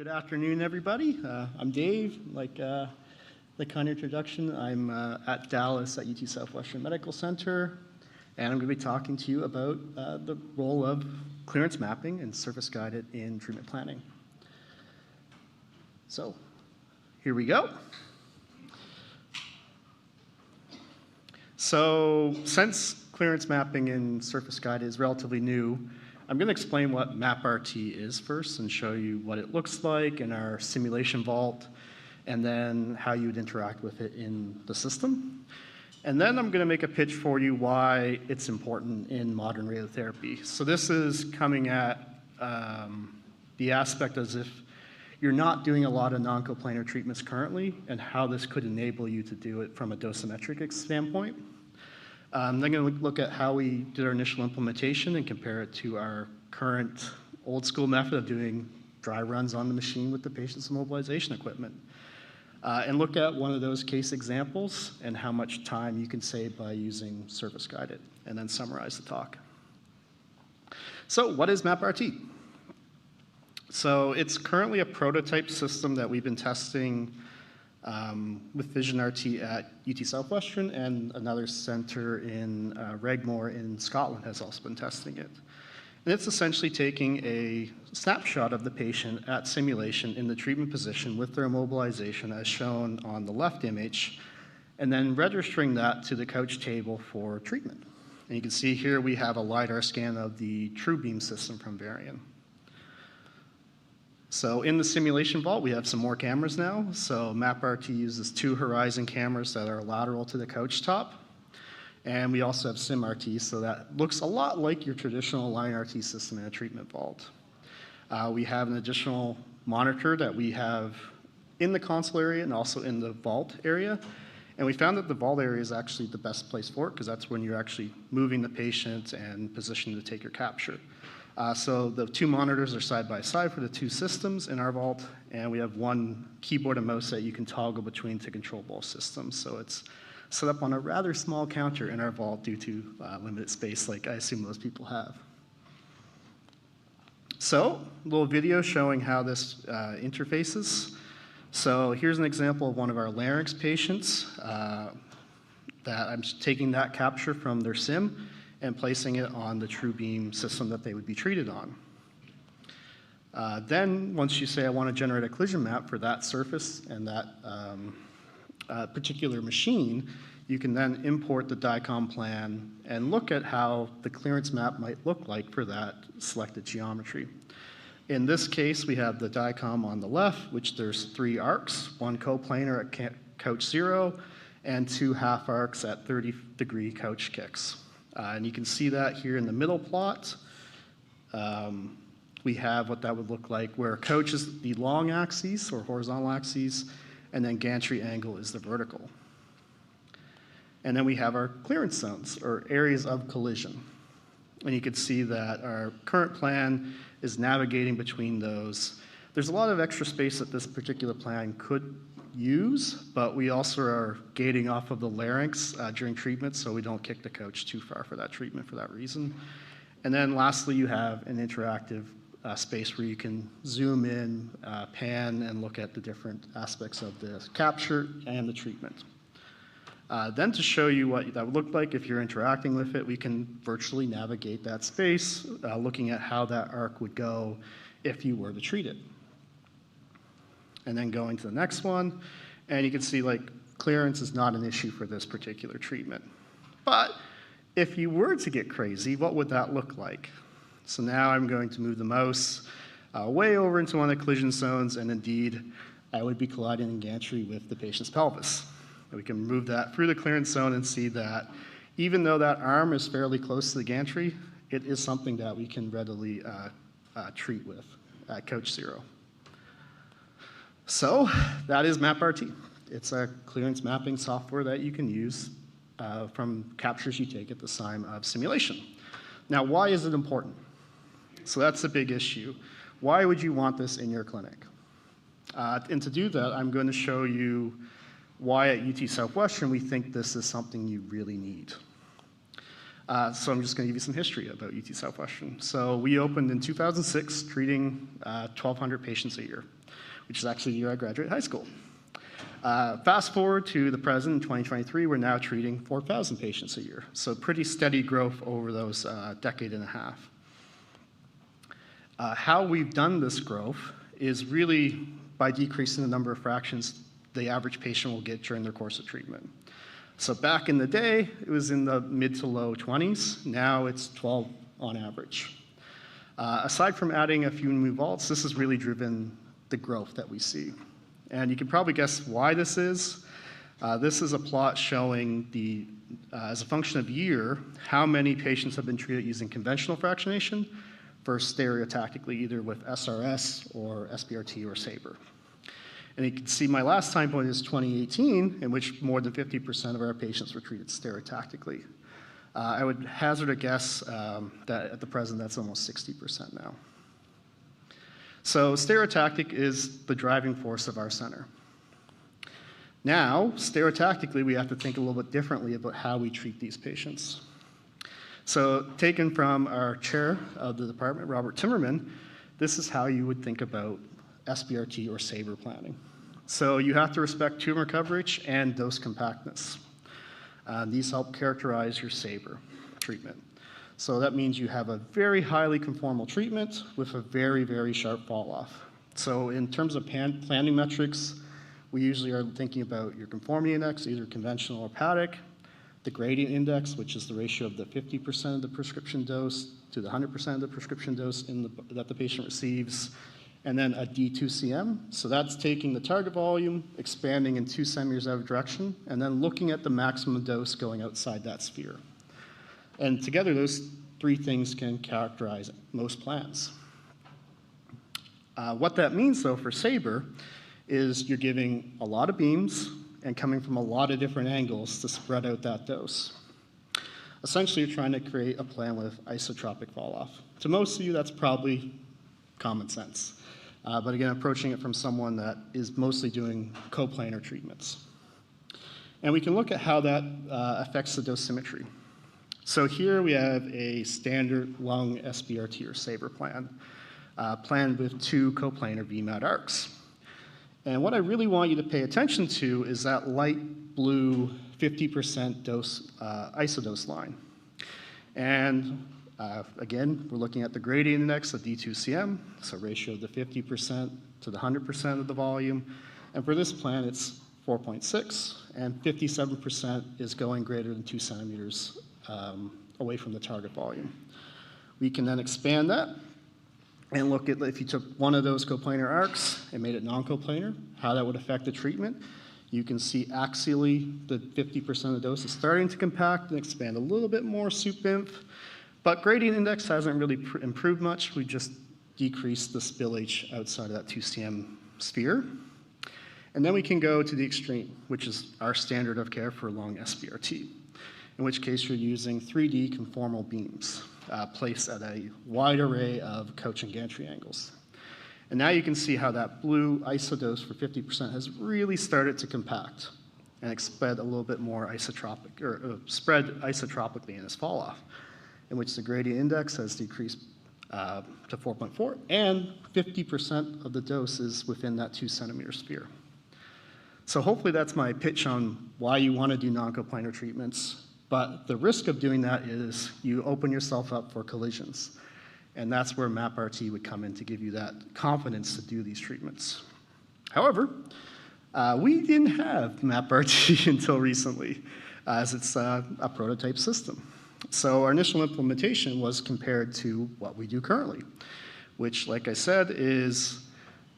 Good afternoon, everybody. I'm Dave. Like the kind of introduction, I'm at Dallas at UT Southwestern Medical Center, and I'm going to be talking to you about the role of clearance mapping and surface-guided in treatment planning. So, here we go. So, since clearance mapping and surface-guided is relatively new, I'm going to explain what MapRT is first and show you what it looks like in our simulation vault, and then how you would interact with it in the system. And then I'm going to make a pitch for you why it's important in modern radiotherapy. So this is coming at the aspect as if you're not doing a lot of non-coplanar treatments currently, and how this could enable you to do it from a dosimetric standpoint. I'm then going to look at how we did our initial implementation and compare it to our current old school method of doing dry runs on the machine with the patient's immobilization equipment. And look at one of those case examples and how much time you can save by using service guided, and then summarize the talk. So what is MapRT? So it's currently a prototype system that we've been testing with VisionRT at UT Southwestern, and another center in Regmore in Scotland has also been testing it. And it's essentially taking a snapshot of the patient at simulation in the treatment position with their immobilization as shown on the left image, and then registering that to the couch table for treatment. And you can see here we have a LiDAR scan of the TrueBeam system from Varian. So in the simulation vault, we have some more cameras now. So MapRT uses 2 horizon cameras that are lateral to the couch top. And we also have SimRT, so that looks a lot like your traditional line RT system in a treatment vault. We have an additional monitor that we have in the console area and also in the vault area. And we found that the vault area is actually the best place for it, because that's when you're actually moving the patient and positioned to take your capture. So the 2 monitors are side by side for the 2 systems in our vault, and we have 1 keyboard and mouse that you can toggle between to control both systems. So it's set up on a rather small counter in our vault due to limited space, like I assume most people have. So a little video showing how this interfaces. So here's an example of one of our larynx patients that I'm taking that capture from their sim and placing it on the TrueBeam system that they would be treated on. Then, once you say I want to generate a collision map for that surface and that particular machine, you can then import the DICOM plan and look at how the clearance map might look like for that selected geometry. In this case, we have the DICOM on the left, which there's 3 arcs, 1 coplanar at couch 0, and 2 half arcs at 30-degree couch kicks. And you can see that here in the middle plot. We have what that would look like, where couch is the long axis or horizontal axis, and then gantry angle is the vertical. And then we have our clearance zones, or areas of collision. And you can see that our current plan is navigating between those. There's a lot of extra space that this particular plan could use, but we also are gating off of the larynx during treatment, so we don't kick the couch too far for that treatment for that reason. And then lastly, you have an interactive space where you can zoom in, pan, and look at the different aspects of the capture and the treatment. Then to show you what that would look like if you're interacting with it, we can virtually navigate that space, looking at how that arc would go if you were to treat it. And then going to the next one, and you can see like clearance is not an issue for this particular treatment. But if you were to get crazy, what would that look like? So now I'm going to move the mouse way over into one of the collision zones, and indeed, I would be colliding in gantry with the patient's pelvis. And we can move that through the clearance zone and see that even though that arm is fairly close to the gantry, it is something that we can readily treat with at couch 0. So that is MapRT. It's a clearance mapping software that you can use from captures you take at the time of simulation. Now, why is it important? So that's a big issue. Why would you want this in your clinic? And to do that, I'm going to show you why at UT Southwestern we think this is something you really need. So I'm just going to give you some history about UT Southwestern. So we opened in 2006, treating 1,200 patients a year. which is actually the year I graduated high school. Fast forward to the present, in 2023, we're now treating 4,000 patients a year. So pretty steady growth over those decade and a half. How we've done this growth is really by decreasing the number of fractions the average patient will get during their course of treatment. So back in the day, it was in the mid to low 20s. Now it's 12 on average. Aside from adding a few new vaults, this has really driven the growth that we see. And you can probably guess why this is. This is a plot showing as a function of year, how many patients have been treated using conventional fractionation versus stereotactically, either with SRS or sgrt or SABR. And you can see my last time point is 2018, in which more than 50% of our patients were treated stereotactically. I would hazard a guess that at the present, that's almost 60% now. So stereotactic is the driving force of our center. Now, stereotactically, we have to think a little bit differently about how we treat these patients. So taken from our chair of the department, Robert Timmerman, this is how you would think about sgrt or SABR planning. So you have to respect tumor coverage and dose compactness. These help characterize your SABR treatment. So that means you have a very highly conformal treatment with a very, very sharp fall off. So in terms of planning metrics, we usually are thinking about your conformity index, either conventional or hepatic, the gradient index, which is the ratio of the 50% of the prescription dose to the 100% of the prescription dose that the patient receives, and then a D2CM. So that's taking the target volume, expanding in 2 centimeters out of direction, and then looking at the maximum dose going outside that sphere. And together, those 3 things can characterize most plans. What that means, though, for SABR is you're giving a lot of beams and coming from a lot of different angles to spread out that dose. Essentially, you're trying to create a plan with isotropic fall-off. To most of you, that's probably common sense. But again, approaching it from someone that is mostly doing coplanar treatments. And we can look at how that affects the dosimetry. So here we have a standard lung sgrt or SABR plan, planned with 2 coplanar VMAT arcs. And what I really want you to pay attention to is that light blue 50% dose isodose line. And again, we're looking at the gradient index of D2CM, so ratio of the 50% to the 100% of the volume. And for this plan, it's 4.6, and 57% is going greater than 2 centimeters away from the target volume. We can then expand that and look at if you took one of those coplanar arcs and made it non-coplanar, how that would affect the treatment. You can see axially the 50% of the dose is starting to compact and expand a little bit more sup-inf, but gradient index hasn't really improved much. We just decreased the spillage outside of that 2 cm sphere. And then we can go to the extreme, which is our standard of care for lung sgrt, in which case you're using 3D conformal beams placed at a wide array of couch and gantry angles. And now you can see how that blue isodose for 50% has really started to compact and spread a little bit more isotropic, or spread isotropically in its fall off, in which the gradient index has decreased to 4.4, and 50% of the dose is within that 2 centimeter sphere. So hopefully that's my pitch on why you want to do non-coplanar treatments, but the risk of doing that is you open yourself up for collisions. And that's where MapRT would come in to give you that confidence to do these treatments. However, we didn't have MapRT until recently, as it's a prototype system. So our initial implementation was compared to what we do currently, which, like I said, is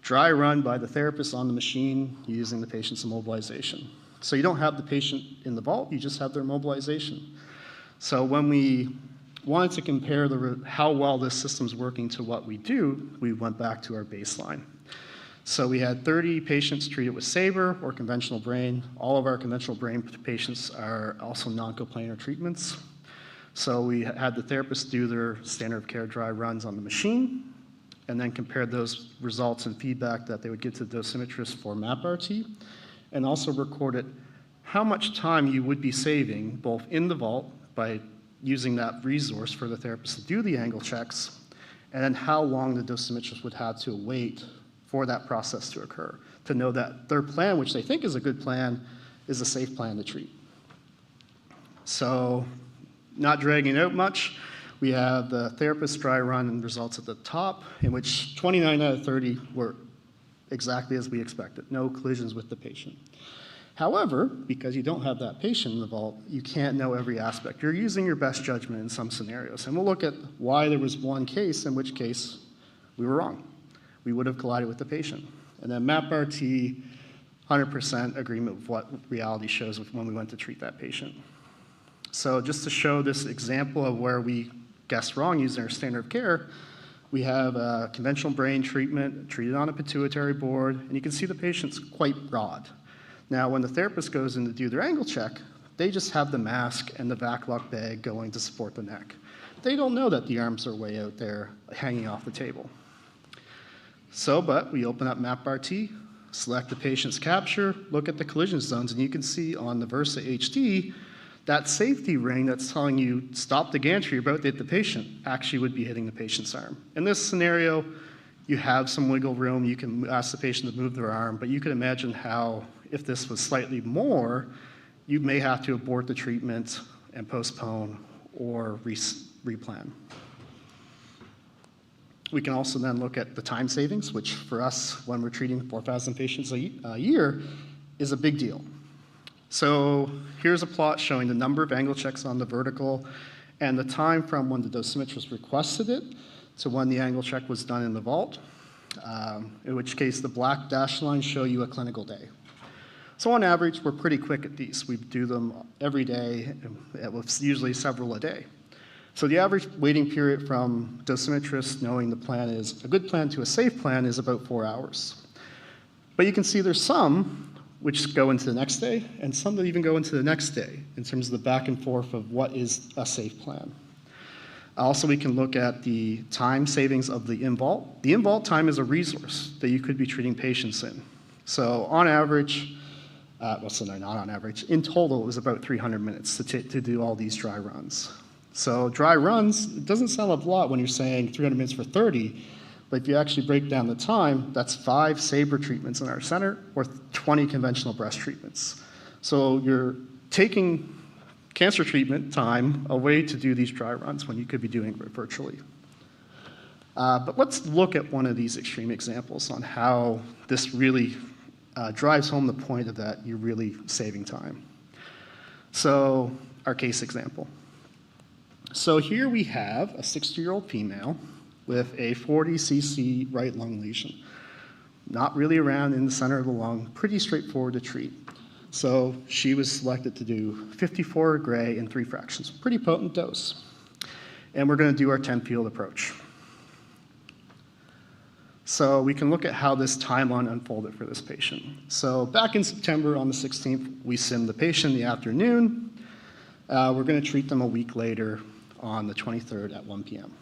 dry run by the therapist on the machine using the patient's immobilization. So you don't have the patient in the vault, you just have their immobilization. So when we wanted to compare how well this system's working to what we do, we went back to our baseline. So we had 30 patients treated with SABR or conventional brain. All of our conventional brain patients are also non-coplanar treatments. So we had the therapist do their standard of care dry runs on the machine, and then compared those results and feedback that they would give to the dosimetrist for MapRT, and also recorded how much time you would be saving both in the vault by using that resource for the therapist to do the angle checks, and then how long the dosimetrist would have to wait for that process to occur, to know that their plan, which they think is a good plan, is a safe plan to treat. So, not dragging out much, we have the therapist dry run and results at the top, in which 29 out of 30 were exactly as we expected, no collisions with the patient. However, because you don't have that patient in the vault, you can't know every aspect. You're using your best judgment in some scenarios. And we'll look at why there was one case, in which case we were wrong. We would have collided with the patient. And then MapRT, 100% agreement with what reality shows when we went to treat that patient. So just to show this example of where we guessed wrong using our standard of care, we have a conventional brain treatment treated on a pituitary board, and you can see the patient's quite broad. Now, when the therapist goes in to do their angle check, they just have the mask and the vac lock bag going to support the neck. They don't know that the arms are way out there hanging off the table. So, but we open up MapRT, select the patient's capture, look at the collision zones, and you can see on the Versa HD, that safety ring that's telling you stop the gantry, you're about to hit the patient, actually would be hitting the patient's arm. In this scenario, you have some wiggle room, you can ask the patient to move their arm, but you can imagine how, if this was slightly more, you may have to abort the treatment and postpone or replan. We can also then look at the time savings, which for us, when we're treating 4,000 patients a year, is a big deal. So here's a plot showing the number of angle checks on the vertical and the time from when the dosimetrist requested it to when the angle check was done in the vault, in which case the black dashed lines show you a clinical day. So on average, we're pretty quick at these. We do them every day, with usually several a day. So the average waiting period from dosimetrist knowing the plan is a good plan to a safe plan is about 4 hours. But you can see there's some which go into the next day, and some that even go into the next day in terms of the back and forth of what is a safe plan. Also, we can look at the time savings of the in-vault. The in-vault time is a resource that you could be treating patients in. So on average, not on average, in total it was about 300 minutes to do all these dry runs. So dry runs, it doesn't sound a lot when you're saying 300 minutes for 30, but if you actually break down the time, that's 5 SABRE treatments in our center or 20 conventional breast treatments. So you're taking cancer treatment time away to do these dry runs when you could be doing it virtually. But let's look at one of these extreme examples on how this really drives home the point of that you're really saving time. So our case example. So here we have a 60-year-old female with a 40 cc right lung lesion. Not really around in the center of the lung, pretty straightforward to treat. So she was selected to do 54 gray in 3 fractions, pretty potent dose. And we're gonna do our 10 field approach. So we can look at how this timeline unfolded for this patient. So back in September on the 16th, we simmed the patient in the afternoon. We're gonna treat them a week later on the 23rd at 1 p.m.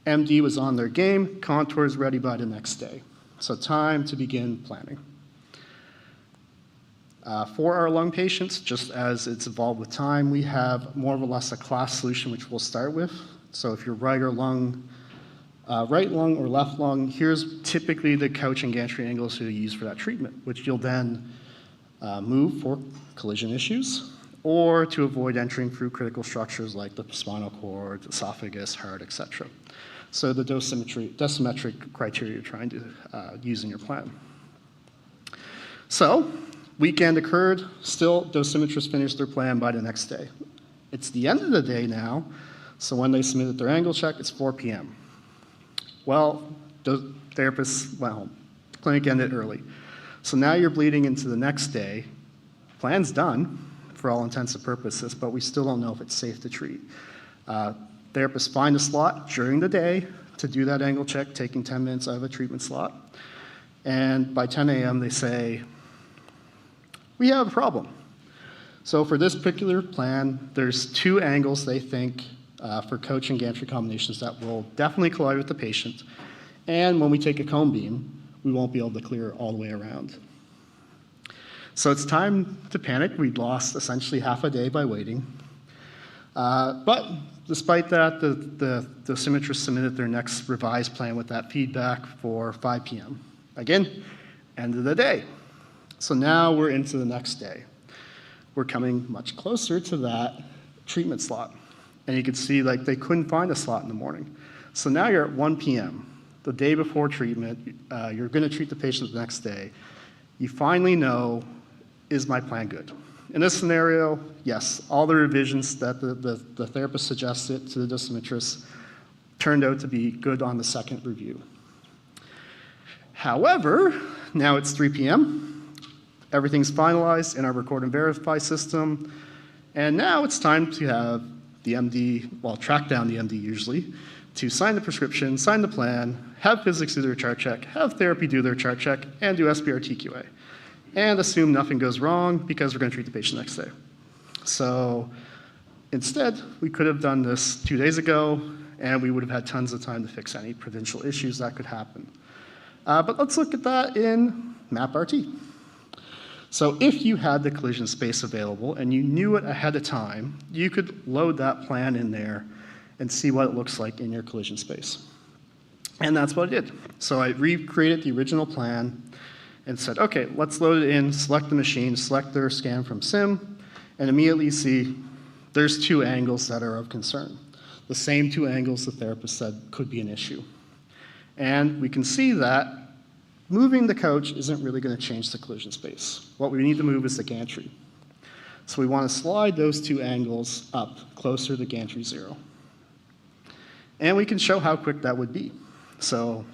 MD was on their game, contours ready by the next day. So time to begin planning. For our lung patients, just as it's evolved with time, we have more or less a class solution which we'll start with. So if you're right lung or left lung, here's typically the couch and gantry angles you use for that treatment, which you'll then move for collision issues or to avoid entering through critical structures like the spinal cord, esophagus, heart, etc. So the dosimetric criteria you're trying to use in your plan. So weekend occurred, still dosimetrists finished their plan by the next day. It's the end of the day now, so when they submitted their angle check, it's 4 p.m. Well, the therapists went home. The clinic ended early. So now you're bleeding into the next day. Plan's done for all intents and purposes, but we still don't know if it's safe to treat. Therapists find a slot during the day to do that angle check, taking 10 minutes out of a treatment slot. And by 10 a.m., they say, we have a problem. So for this particular plan, there's 2 angles they think for coach and gantry combinations that will definitely collide with the patient. And when we take a cone beam, we won't be able to clear all the way around. So it's time to panic. We'd lost essentially half a day by waiting. But despite that, the dosimetrists submitted their next revised plan with that feedback for 5 p.m. Again, end of the day. So now we're into the next day. We're coming much closer to that treatment slot. And you can see like they couldn't find a slot in the morning. So now you're at 1 p.m., the day before treatment. You're going to treat the patient the next day. You finally know, is my plan good? In this scenario, yes, all the revisions that the therapist suggested to the dosimetrist turned out to be good on the second review. However, now it's 3 p.m. Everything's finalized in our record and verify system, and now it's time to have the MD, well, track down the MD usually, to sign the prescription, sign the plan, have physics do their chart check, have therapy do their chart check, and do sgrt QA. And assume nothing goes wrong because we're going to treat the patient next day. So instead, we could have done this 2 days ago, and we would have had tons of time to fix any provincial issues that could happen. But let's look at that in MapRT. So if you had the collision space available and you knew it ahead of time, you could load that plan in there and see what it looks like in your collision space. And that's what I did. So I recreated the original plan and said, okay, let's load it in, select the machine, select their scan from SIM, and immediately see there's 2 angles that are of concern. The same 2 angles the therapist said could be an issue. And we can see that moving the couch isn't really going to change the collision space. What we need to move is the gantry. So we want to slide those 2 angles up closer to gantry 0. And we can show how quick that would be. So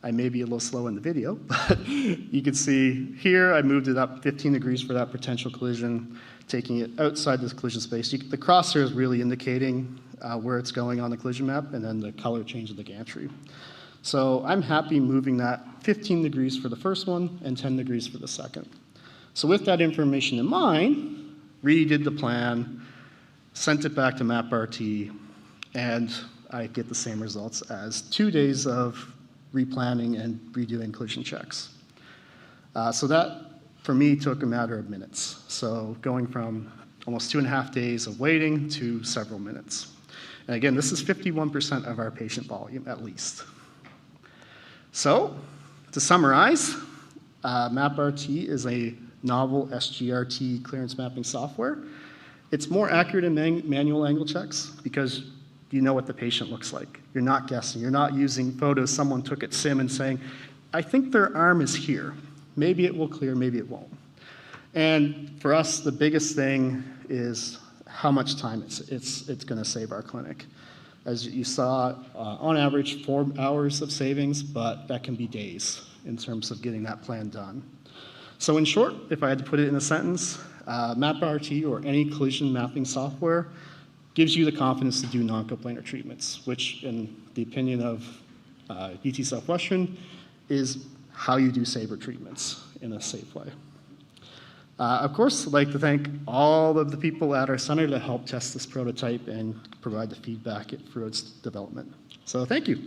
I may be a little slow in the video, but you can see here I moved it up 15 degrees for that potential collision, taking it outside this collision space. The crosshair is really indicating where it's going on the collision map, and then the color change of the gantry. So I'm happy moving that 15 degrees for the first one and 10 degrees for the second. So with that information in mind, redid the plan, sent it back to MapRT, and I get the same results as 2 days of replanning and redoing collision checks. So that, for me, took a matter of minutes. So going from almost 2.5 days of waiting to several minutes. And again, this is 51% of our patient volume, at least. So, to summarize, MapRT is a novel sgrt clearance mapping software. It's more accurate in manual angle checks because you know what the patient looks like. You're not guessing. You're not using photos someone took at SIM and saying, I think their arm is here. Maybe it will clear, maybe it won't. And for us, the biggest thing is how much time it's going to save our clinic. As you saw, on average, 4 hours of savings, but that can be days in terms of getting that plan done. So in short, if I had to put it in a sentence, MapRT or any collision mapping software gives you the confidence to do non-coplanar treatments, which in the opinion of UT Southwestern is how you do SABRE treatments in a safe way. Of course, I'd like to thank all of the people at our center that helped test this prototype and provide the feedback through its development. So thank you.